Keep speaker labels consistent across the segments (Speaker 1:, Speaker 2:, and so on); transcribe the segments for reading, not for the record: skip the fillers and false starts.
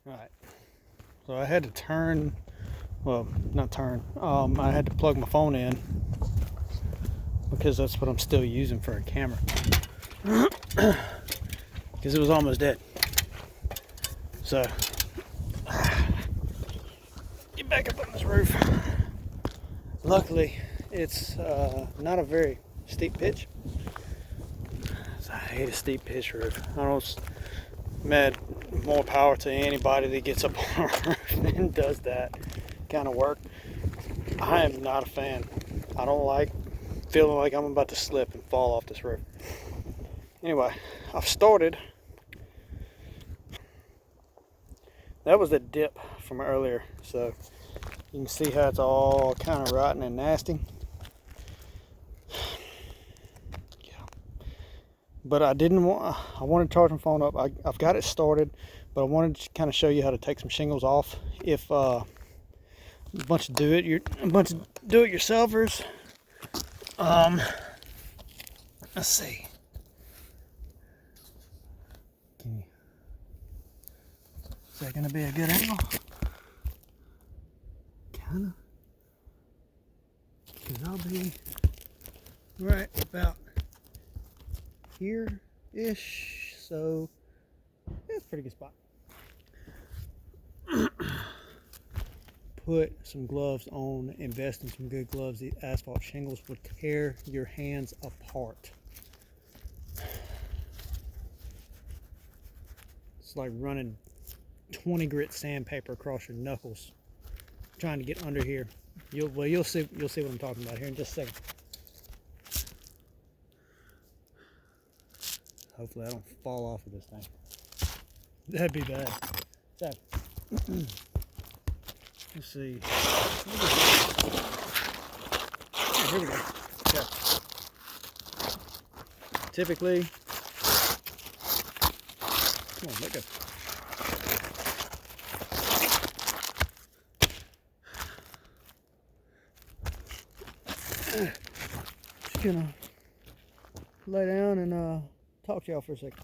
Speaker 1: Alright, so I had to turn, well, not turn, I had to plug my phone in because that's what I'm still using for a camera. Because it was almost dead. So, get back up on this roof. Luckily, it's not a very steep pitch. I hate a steep pitch roof. I don't mad more power to anybody that gets up on a roof and does that kind of work. I am not a fan. I don't like feeling like I'm about to slip and fall off this roof. Anyway, I've started. That was the dip from earlier, so you can see how it's all kind of rotten and nasty. But I wanted to charge my phone up. I've got it started, but I wanted to kind of show you how to take some shingles off. If a bunch of do-it-yourselfers, let's see. Is that going to be a good angle? Kind of. Because I'll be right about here-ish, so it's a pretty good spot. Put some gloves on, invest in some good gloves. The asphalt shingles would tear your hands apart. It's like running 20 grit sandpaper across your knuckles trying to get under here. You'll see what I'm talking about here in just a second. Hopefully I don't fall off of this thing. That'd be bad. So, let's see. Oh, here we go. Okay. Typically, come on, let go. Just gonna lay down and talk to y'all for a second.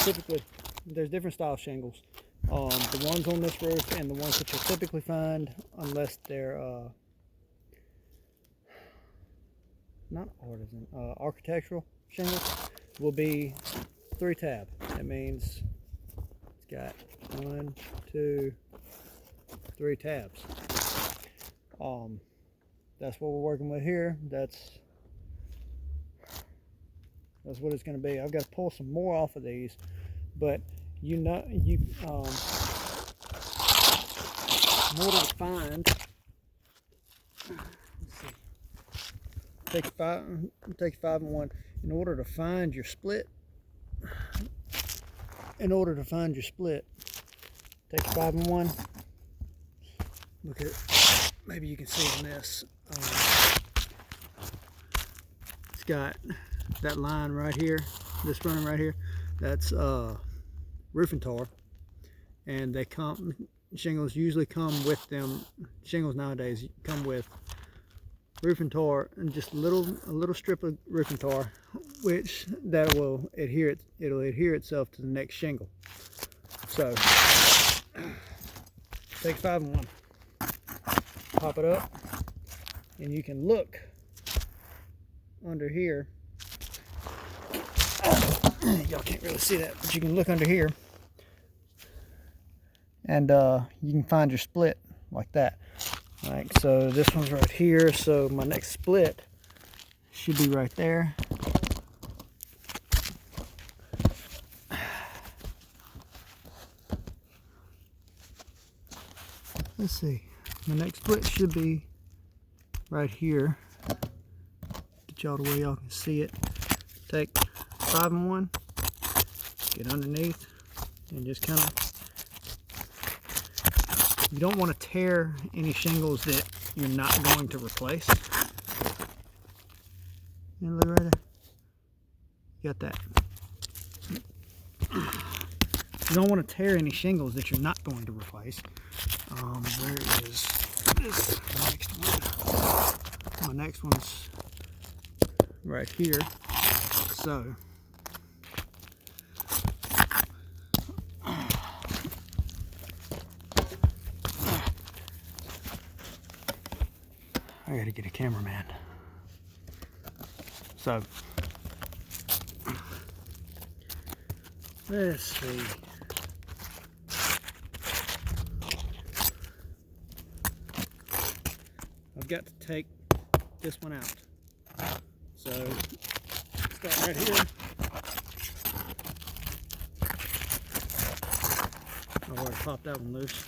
Speaker 1: Typically, there's different style shingles. The ones on this roof and the ones that you'll typically find, unless they're not artisan, architectural shingles, will be 3 tab. That means it's got 1, 2, 3 tabs. That's what we're working with here. That's what it's going to be. I've got to pull some more off of these, but in order to find, take 5 and 1. In order to find your split, take 5 and 1. Look at, maybe you can see on this. It's got that line right here, this running right here. That's roofing tar, and shingles usually come with them. Shingles nowadays come with roofing tar and just a little strip of roofing tar, which that will adhere itself to the next shingle. So take 5 and 1, pop it up, and you can look under here. Y'all can't really see that, but you can look under here, and you can find your split like that. Like, so this one's right here, so my next split should be right there. Let's see, my next split should be right here. Get y'all the way y'all can see it. Take 5 and 1, get underneath, and just kind of, you don't want to tear any shingles that you're not going to replace. And look right there, you got that. You don't want to tear any shingles that you're not going to replace. Where is this next one? My next one's right here. So I gotta get a cameraman. So, let's see. I've got to take this one out. So, start right here. I've already popped that one loose.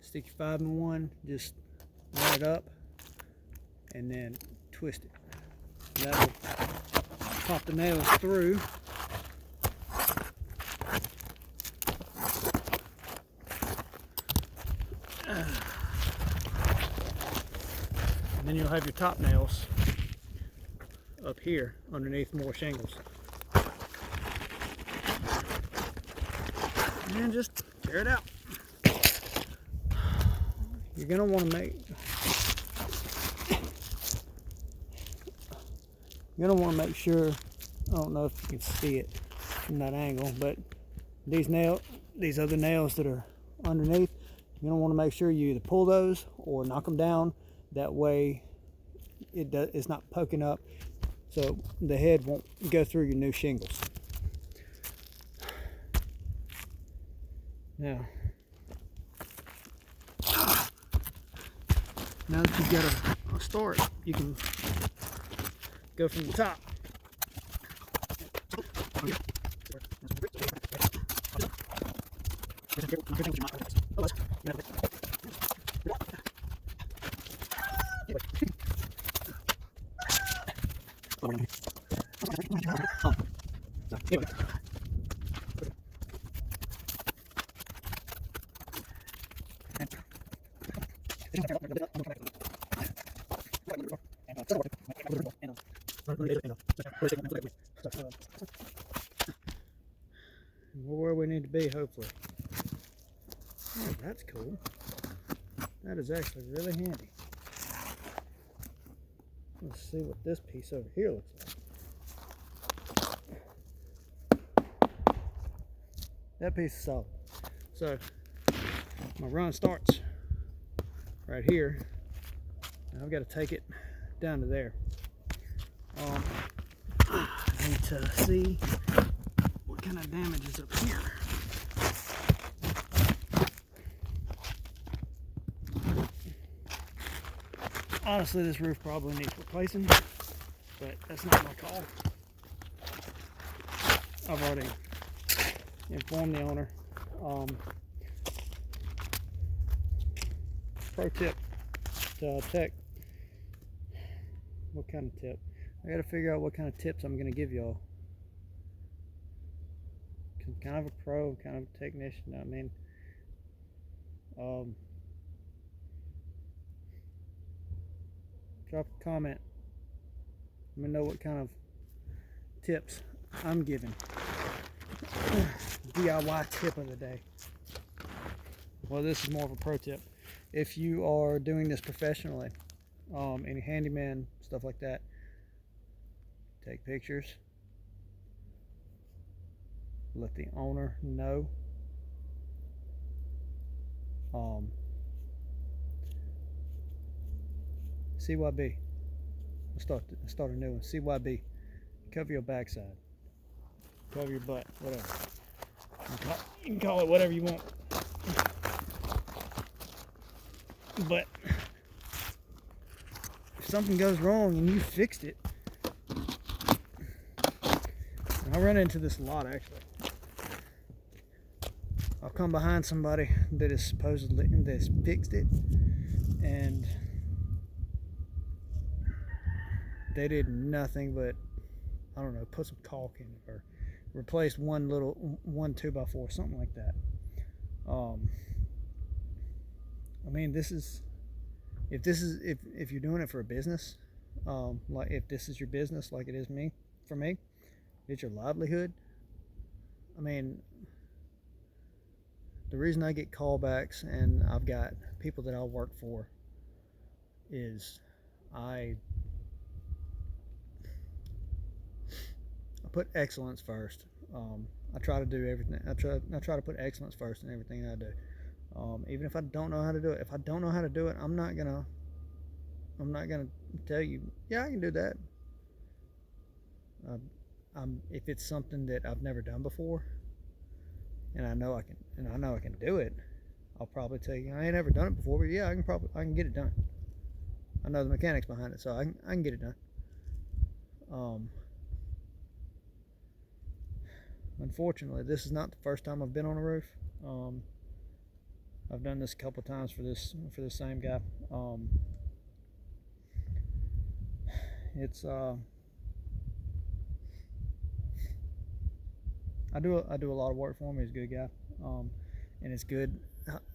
Speaker 1: Stick your 5-in-1, just line it up, and then twist it. That'll pop the nails through. And then you'll have your top nails up here underneath more shingles. And just tear it out. You're gonna want to make sure. I don't know if you can see it from that angle, but these other nails that are underneath, you're gonna want to make sure you either pull those or knock them down. That way, it's not poking up, so the head won't go through your new shingles. Now that you've got a start, you can go from the top. We're where we need to be, hopefully. Oh, that's cool. That is actually really handy. Let's see what this piece over here looks like. That piece is solid. So my run starts right here. I've got to take it down to there. I need to see what kind of damage is up here. Honestly, this roof probably needs replacing, but that's not my call. I've already informed the owner. Pro tip to tech. What kind of tip? I got to figure out what kind of tips I'm going to give y'all. Kind of a pro, kind of a technician. I mean, drop a comment. Let me know what kind of tips I'm giving. DIY tip of the day. Well, this is more of a pro tip. If you are doing this professionally, any handyman, stuff like that, take pictures. Let the owner know. CYB. Let's start a new one. CYB. Cover your backside. Cover your butt. Whatever. You can call it whatever you want. But if something goes wrong and you fixed it, I run into this a lot actually. I'll come behind somebody that is supposedly that's fixed it, and they did nothing but, I don't know, put some caulk in it or replace one 2x4, something like that. I mean, if you're doing it for a business, like if this is your business, like it is for me, it's your livelihood. I mean, the reason I get callbacks and I've got people that I'll work for is I put excellence first. I try to do everything. I try to put excellence first in everything I do. Even if I don't know how to do it, if I don't know how to do it, I'm not gonna tell you, yeah, I can do that. If it's something that I've never done before, and I know I can do it, I'll probably tell you I ain't never done it before, but yeah, I can get it done. I know the mechanics behind it, so I can get it done. Um, Unfortunately, this is not the first time I've been on a roof. Um, I've done this a couple of times for this same guy. It's I do a lot of work for him. He's a good guy, and it's good.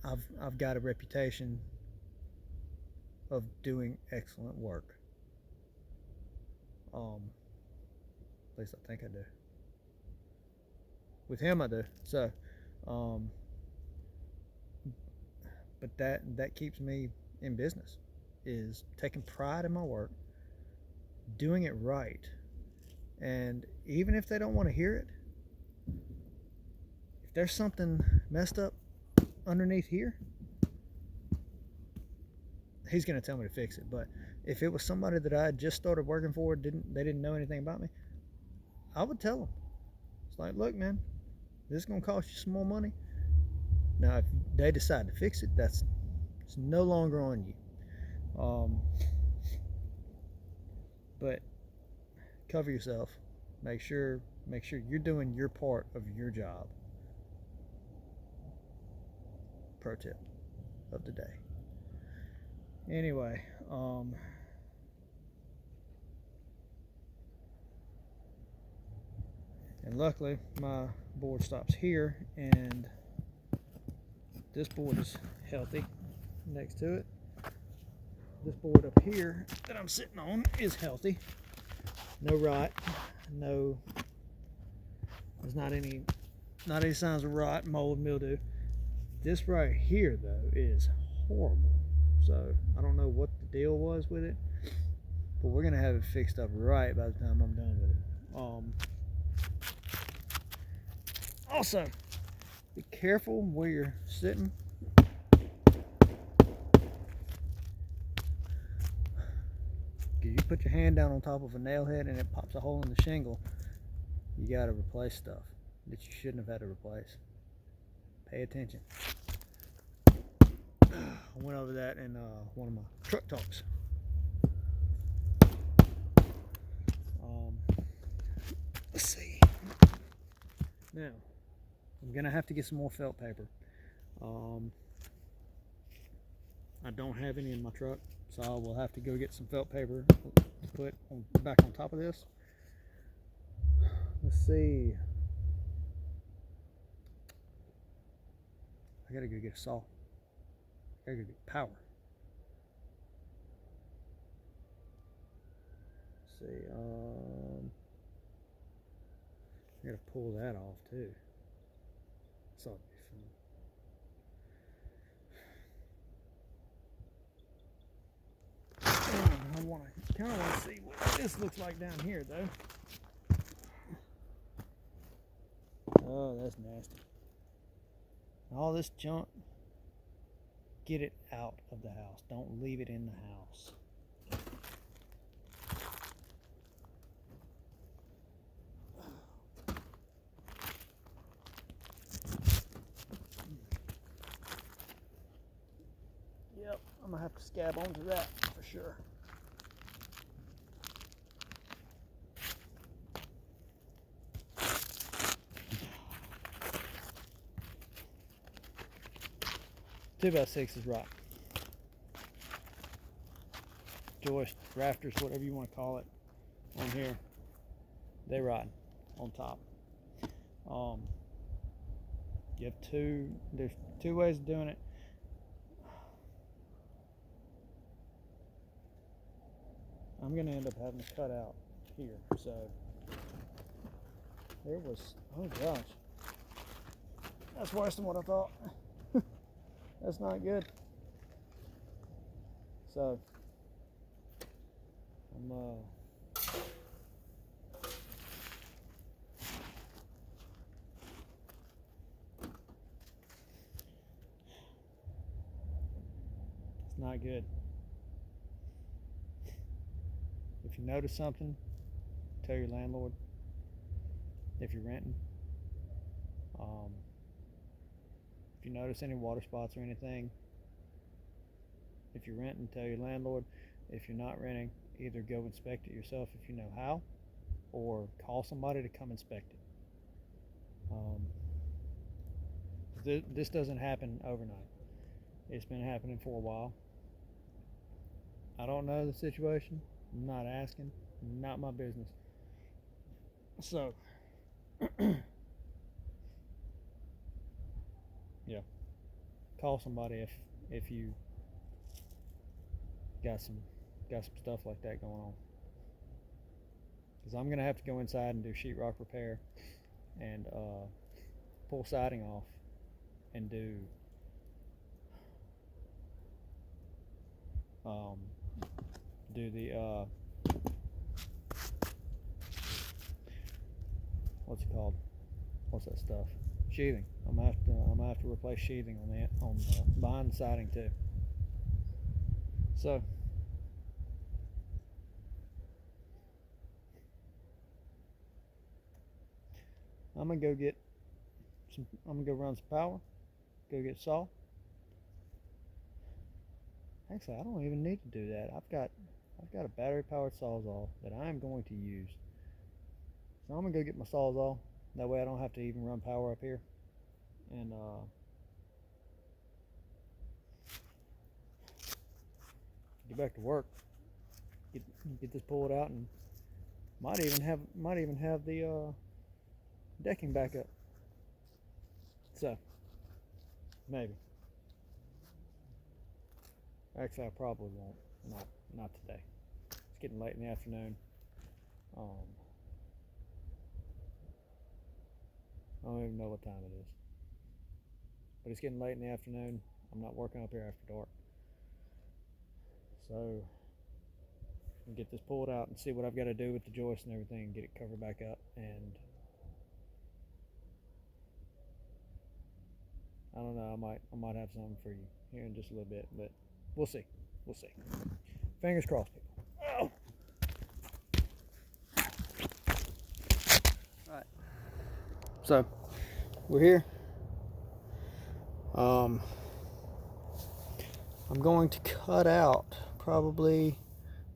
Speaker 1: I've got a reputation of doing excellent work. At least I think I do. With him, I do. So, um, but that keeps me in business. Is taking pride in my work, doing it right, and even if they don't want to hear it, if there's something messed up underneath here, he's gonna tell me to fix it. But if it was somebody that I had just started working for, they didn't know anything about me, I would tell them. It's like, look, man, this is gonna cost you some more money. Now, if they decide to fix it, it's no longer on you. But cover yourself. Make sure you're doing your part of your job. Pro tip of the day. Anyway, and luckily my board stops here, and this board is healthy next to it. This board up here that I'm sitting on is healthy. No rot, there's not any signs of rot, mold, mildew. This right here though is horrible. So I don't know what the deal was with it, but we're gonna have it fixed up right by the time I'm done with it. Also, be careful where you're sitting. You put your hand down on top of a nail head and it pops a hole in the shingle, you gotta replace stuff that you shouldn't have had to replace. Pay attention. I went over that in one of my truck talks. Let's see. Now, I'm gonna have to get some more felt paper. I don't have any in my truck, so I will have to go get some felt paper to put back on top of this. Let's see. I gotta go get a saw. I gotta go get power. Let's see. I gotta pull that off too. So I kind of want to see what this looks like down here, though. Oh, that's nasty. All this junk, get it out of the house. Don't leave it in the house. Yep, I'm gonna have to scab onto that for sure. Two by six is rock. Joist, rafters, whatever you want to call it, on here, they ride on top. There's two ways of doing it. I'm gonna end up having to cut out here, so there was, oh gosh, that's worse than what I thought. That's not good. So I'm not good. If you notice something, tell your landlord. If you're renting, if you notice any water spots or anything, if you're renting, tell your landlord. If you're not renting, either go inspect it yourself if you know how, or call somebody to come inspect it. This doesn't happen overnight. It's been happening for a while. I don't know the situation. I'm not asking. Not my business. So, yeah, call somebody if you got some stuff like that going on. Because I'm gonna have to go inside and do sheetrock repair and pull siding off and do the what's it called? What's that stuff? Sheathing. I'm gonna have to replace sheathing on the behind the siding too. So I'm gonna go run some power. Go get saw. Actually, I don't even need to do that. I've got a battery powered sawzall that I'm going to use. So I'm gonna go get my sawzall. That way I don't have to even run power up here. And get back to work. Get this pulled out, and might even have the decking back up. So maybe. Actually, I probably won't. Not today. It's getting late in the afternoon. I don't even know what time it is. But it's getting late in the afternoon. I'm not working up here after dark. So I'll get this pulled out and see what I've got to do with the joist and everything and get it covered back up. And I don't know, I might have something for you here in just a little bit, but we'll see. We'll see. Fingers crossed, people. Oh. Alright. So we're here. I'm going to cut out probably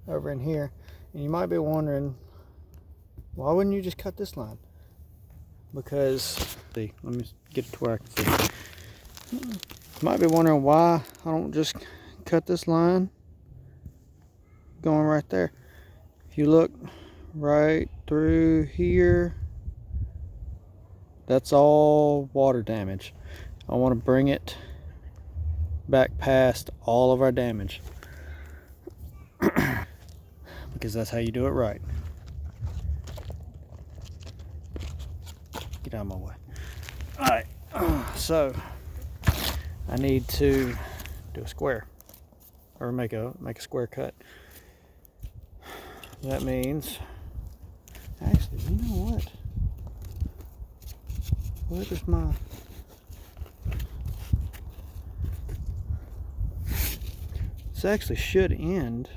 Speaker 1: over in here, and you might be wondering, why wouldn't you just cut this line? Because let me get it to where I can see. You might be wondering why I don't just cut this line going right there. If you look right through here, that's all water damage. I want to bring it back past all of our damage because that's how you do it right. Get out of my way. Alright, so I need to do a square, or make a square cut. That means, actually, you know what? Where is my... This actually should end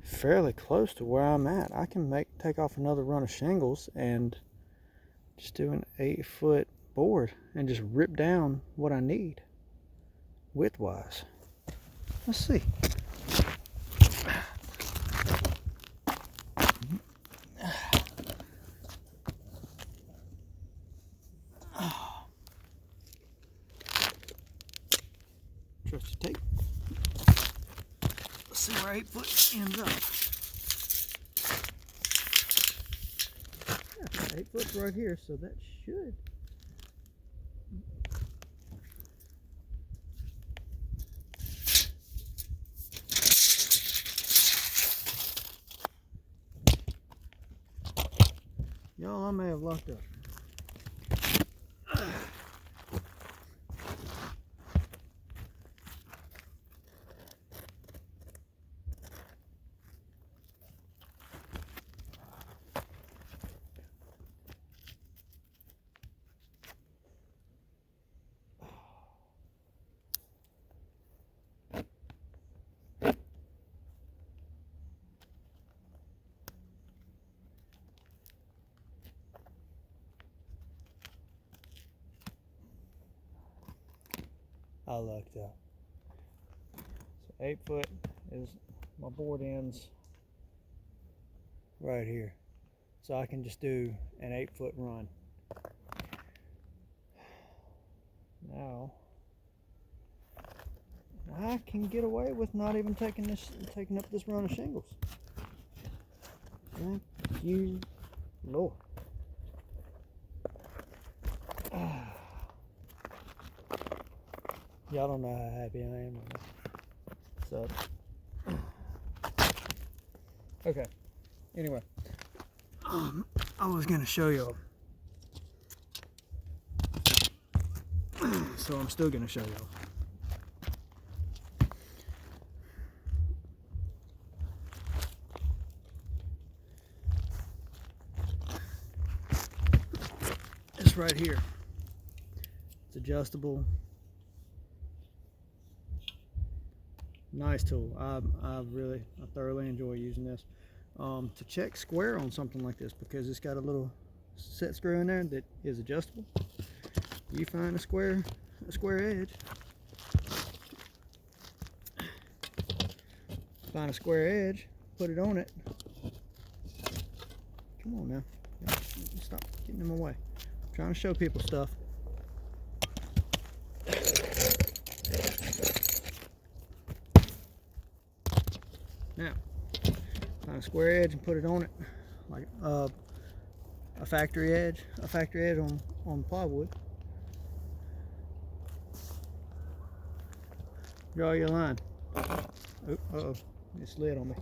Speaker 1: fairly close to where I'm at. I can take off another run of shingles and just do an 8-foot board and just rip down what I need width-wise. Let's see. Trusty tape. Let's see where 8 foot ends up. Yeah, 8 foot's right here, so that should. Y'all, I may have locked up. I lucked out. So 8 foot is my board ends right here. So I can just do an 8 foot run. Now I can get away with not even taking up this run of shingles. Thank you, Lord. Y'all don't know how happy I am. So, okay. Anyway, I was gonna show y'all. So I'm still gonna show y'all. This right here. It's adjustable. Nice tool. I thoroughly enjoy using this to check square on something like this, because it's got a little set screw in there that is adjustable. You find a square edge. Find a square edge, put it on it. Come on now, stop getting in my way. I'm trying to show people stuff. Now, find a square edge and put it on it, like a factory edge on plywood. Draw your line. Uh-oh, it slid on me.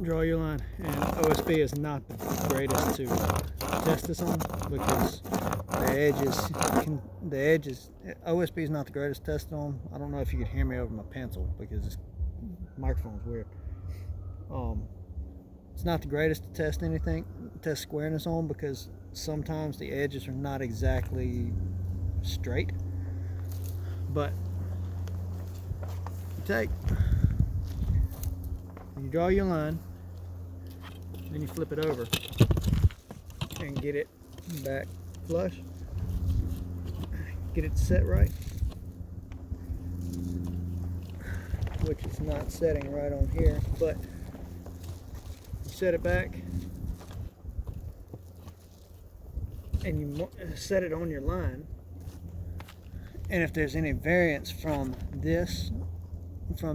Speaker 1: Draw your line, and OSB is not the greatest to test this on, because the edges, OSB is not the greatest to test on. I don't know if you can hear me over my pencil, because this microphone's weird. It's not the greatest to test squareness on, because sometimes the edges are not exactly straight. But you draw your line, then you flip it over and get it back flush, get it set right, which is not setting right on here, but you set it back and you set it on your line. And if there's any variance from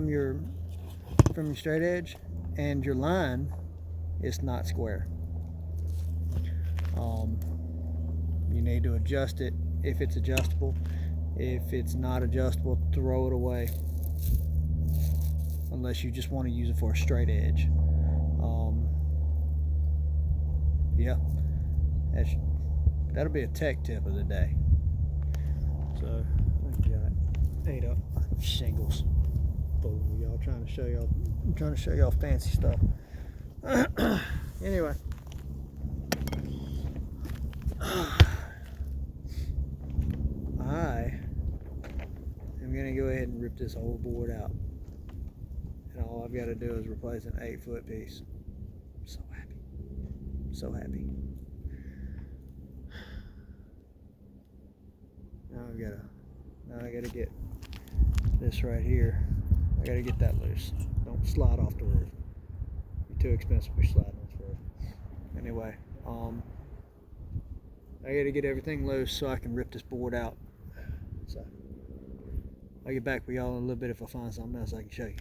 Speaker 1: your straight edge and your line, it's not square. You need to adjust it if it's adjustable. If it's not adjustable, throw it away, unless you just want to use it for a straight edge. Yeah, that'll be a tech tip of the day. So I got 8 up shingles. Y'all, trying to show y'all fancy stuff. Anyway, I am gonna go ahead and rip this whole board out, and all I've got to do is replace an 8 foot piece. I'm so happy, so happy. Now I gotta get this right here. I gotta get that loose. Don't slide off the roof. It'd be too expensive for sliding off the roof. Anyway, I gotta get everything loose so I can rip this board out. So I'll get back with y'all in a little bit if I find something else I can show you.